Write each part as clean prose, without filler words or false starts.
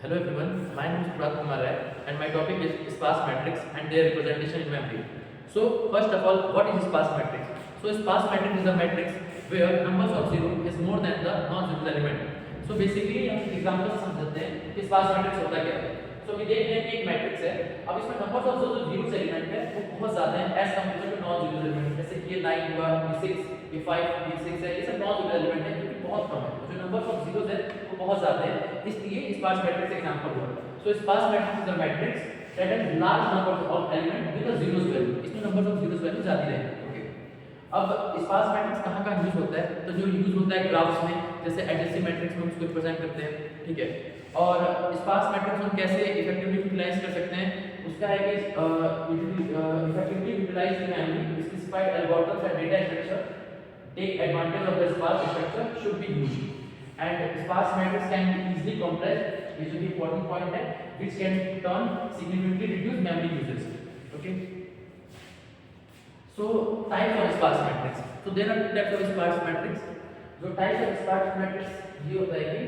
Hello everyone, my name is Prat Kumar Rai and my topic is sparse matrix and their representation in memory. So first of all, what is sparse matrix? So sparse matrix is a matrix where numbers of zero is more than the non-zero element. So basically हम example से समझते हैं कि sparse matrix होता क्या है. So we देख रहे हैं कि एक मैट्रिक्स है. अब इसमें नंबर्स ऑफ जो जीरो एलिमेंट है वो बहुत ज्यादा है as compare to non zero element. जैसे कि ये 9 हुआ, ये 6, ये 5, ये 6 है. ये सब नॉन जीरो एलिमेंट है क्योंकि बहुत कम है. जो नंबर्स ऑफ जीरोस है वो बहुत ज्यादा है, इसलिए स्पार्स मैट्रिक्स एग्जांपल हुआ. So sparse matrix is a matrix that has large numbers of elements with a zeros value. इसमें numbers of zeros value ज्यादा रहेंगे. ओके. अब स्पार्स मैट्रिक्स कहाँ यूज होता है? तो जो यूज होता है ग्राफ्स में, जैसे एडजेसिव मैट्रिक्स में उसको रिप्रेजेंट करते हैं. ठीक है. और स्पार्स मैट्रिक्स हम कैसे इफेक्टिवली यूटिलाइज कर सकते हैं? उसका है कि effectively utilise memory specified algorithms and data structure take advantage of the sparse structure should be used. And sparse matrix can be easily compressed, which is the important point है, which can turn significantly reduce memory usage. Okay. So types of sparse matrix. So there are two types of sparse matrix. जो types of sparse matrix ये होता है कि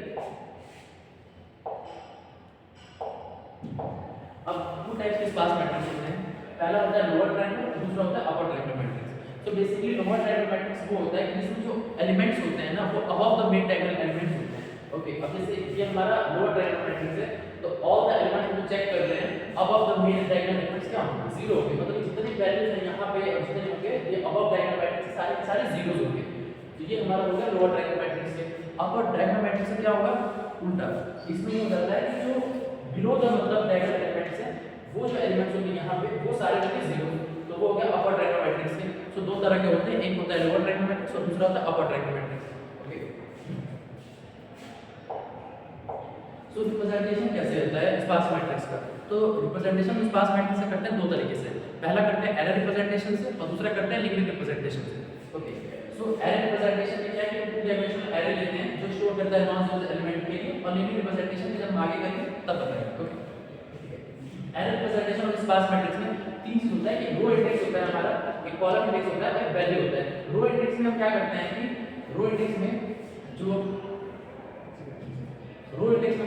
अब two types के sparse matrix होते हैं. पहला होता है lower triangle, दूसरा होता है upper triangle matrix. तो बेसिकली लोअर ट्रायंगल मैट्रिक्स वो होता है कि जिसमें जो एलिमेंट्स होते हैं ना वो above the mid diagonal elements होते हैं. ओके. अब जैसे ये हमारा लोअर ट्रायंगल मैट्रिक्स है तो ऑल द एलिमेंट्स को चेक कर रहे हैं above the mid diagonal elements क्या होंगे? जीरो होंगे. मतलब जितनी वैल्यूज हैं यहां पे जितने होंगे ये अबव डायगोनल मैट्रिक्स सारे के सारे जीरोस होंगे. तो ये हमारा हो गया लोअर ट्रायंगल मैट्रिक्स से. अपर डायगोनल मैट्रिक्स से क्या होगा? उल्टा. इसमें ये हो जाता है कि जो बिलो द मतलब डायगोनल एलिमेंट्स है वो जो एलिमेंट्स होंगे यहां पे वो सारे होंगे जीरो. तो वो हो गया अपर ट्रायंगल मैट्रिक्स के. सो दो तरह के होते हैं, एक होता है लोअर ट्रायंगल मैट्रिक्स और दूसरा होता है अपर ट्रायंगल मैट्रिक्स. ओके. सो रिप्रेजेंटेशन कैसे होता है स्पार्स मैट्रिक्स का? तो रिप्रेजेंटेशन स्पार्स मैट्रिक्स से करते हैं दो तरीके से. पहला करते हैं एरर रिप्रेजेंटेशन से और दूसरा करते हैं लिनियर रिप्रेजेंटेशन से. ओके. सो एरर रिप्रेजेंटेशन में क्या है कि टू डायमेंशनल एरे लेते हैं जो शो करता है नॉन जीरो एलिमेंट के लिए, और लिनियर रिप्रेजेंटेशन जब हम आगे करेंगे तब बताएंगे. Okay. Array representation of sparse matrix में तीन चीज होता है कि रो इंडेक्स होता है हमारा, एक कॉलम इंडेक्स होता है और एक वैल्यू होता है. रो इंडेक्स में हम क्या करते हैं कि रो इंडेक्स में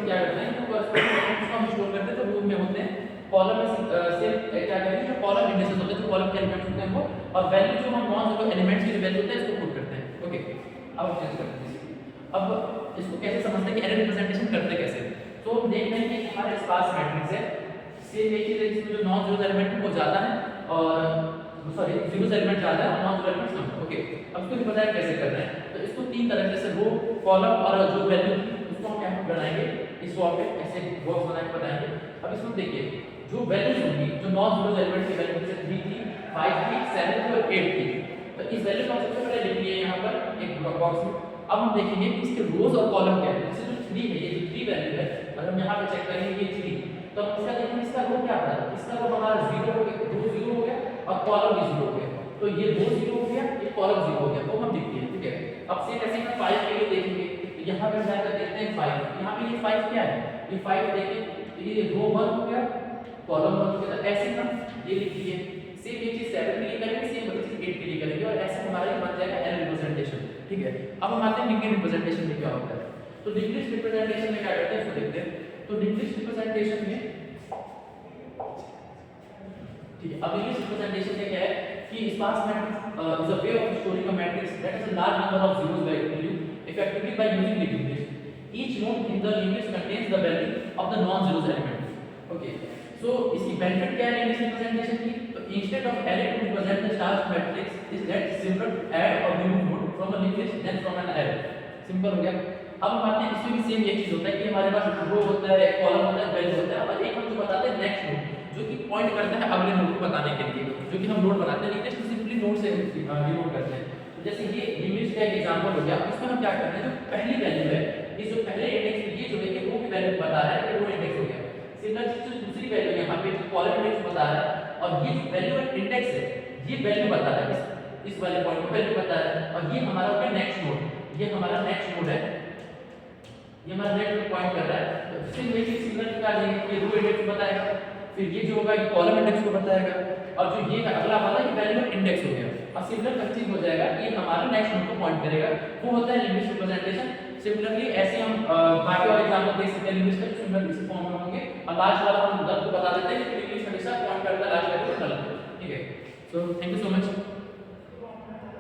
क्या करते हैं तो कॉरेस्पॉन्डिंग हम स्टोर करते हैं. तो रो में होते हैं कॉलम में सिर्फ क्या करेंगे जो कॉलम इंडेक्सेस होते हैं जो कॉलम के एलिमेंट्स होते हैं वो, और वैल्यू जो हम नॉन जीरो एलिमेंट्स की वैल्यू होता है इसको पुट करते हैं. ओके. अब चेंज करते हैं. अब इसको कैसे समझते हैं कि एरर रिप्रेजेंटेशन करते कैसे? तो हम देख रहे हैं कि हमारा स्पार्स मैट्रिक्स है. सेम एक चीज है जिसमें जो नॉन जीरो एलिमेंट है वो ज्यादा है और सॉरी जीरो एलिमेंट ज्यादा है और नॉन जीरो एलिमेंट कम है. ओके. अब इसको भी बताया कैसे कर रहे हैं. तो इसको तीन तरह से, जैसे रो, कॉलम और जो वैल्यू थी उसको हम कैसे बनाएंगे, इस वॉल पे ऐसे बॉक्स बना के बताएंगे. अब इसको देखिए जो वैल्यूज होंगी जो नॉन जीरो एलिमेंट की वैल्यू जैसे 3 थी, 5 थी, 7 थी और 8 थी, तो इस वैल्यू को हम सबसे पहले लिख लिए यहां पर एक बॉक्स में. अब हम देखेंगे कि इसके रोज और कॉलम क्या है. जैसे जो 3 है, ये जो 3 वैल्यू है, अगर हम यहां पे चेक करेंगे ये 3, तो हम इसका देखेंगे इसका रो क्या आता है. इसका रो हमारा 0 हो गया, रो 0 हो गया और कॉलम भी 0 हो गया. तो ये रो 0 हो गया, ये कॉलम 0 हो गया, तो हम लिखते हैं. ठीक है. अब सेम ऐसे हम 5 के लिए देखेंगे. तो यहां पे जाकर देखते हैं 5. यहां पे ये 5 क्या है? ये 5 देखिए तो ये रो 1 हो गया, कॉलम 1 हो गया. तो ऐसे हम ये लिख दिए. सेम ये चीज 7 के लिए करेंगे, सेम ये चीज 8 के लिए करेंगे और ऐसे हमारा बन जाएगा एरर रिप्रेजेंटेशन. ठीक है. अब हम आते हैं लिनियर रिप्रेजेंटेशन में क्या होता है. तो लिनियर रिप्रेजेंटेशन में क्या करते हैं इसको देखते हैं. तो लिनियर रिप्रेजेंटेशन में ठीक है. अब लिनियर रिप्रेजेंटेशन में क्या है कि sparse matrix is a way of storing a matrix that is a large number of zeros value effectively by using linear. Each node in the linear contains the value of the non-zeros element. Okay. So इसकी benefit क्या है linear representation की? तो instead of array to represent the stars matrix is that simpler to add or remove node from a linear list than from an array. Simple हो गया. अब हम आते हैं इसमें भी सेम ये चीज होता है कि हमारे पास रो होता है, कॉलम होता है, वैल्यू होता है, और एक हम जो बताते हैं नेक्स्ट नोड जो कि पॉइंट करता है अगले नोड को बताने के लिए, जो कि हम नोड बनाते हैं लिनियर सिंपली नोड से डिनोट करते हैं. तो जैसे ये लिमिट्स का एक एग्जांपल हो गया. इसमें हम क्या करते हैं जो पहली वैल्यू है, ये जो पहले इंडेक्स ये जो है ये रो की वैल्यू बता रहा है कि रो इंडेक्स हो गया. सिमिलर चीज जो दूसरी वैल्यू यहां पे जो कॉलम इंडेक्स बता रहा है और ये जो वैल्यू इंडेक्स है ये वैल्यू बता रहा है, इस वाले पॉइंट को वैल्यू बता रहा है. और ये हमारा हो गया नेक्स्ट नोड. ये हमारा नेक्स्ट नोड है, ये हमारा नेक्स्ट नोड पॉइंट कर रहा है. तो इससे ये चीज सिमिलर निकाल देंगे. ये रो इंडेक्स बताएगा, फिर ये जो होगा ये कॉलम इंडेक्स को बताएगा, और जो ये अगला वाला ये वैल्यू इंडेक्स हो गया. और सिमिलर चीज हो जाएगा, ये हमारा नेक्स्ट नोड को पॉइंट करेगा. वो होता है लिनियर रिप्रेजेंटेशन. सिमिलरली ऐसे हम बाकी और एग्जांपल देख सकते हैं लिमिट्स का, जो सिमिलर इसी फॉर्म में होंगे, और लास्ट वाला हम आपको बता देते हैं कि इंग्लिश हमेशा पॉइंट करता है लास्ट वैल्यू गलत है। ठीक है, so thank you so much.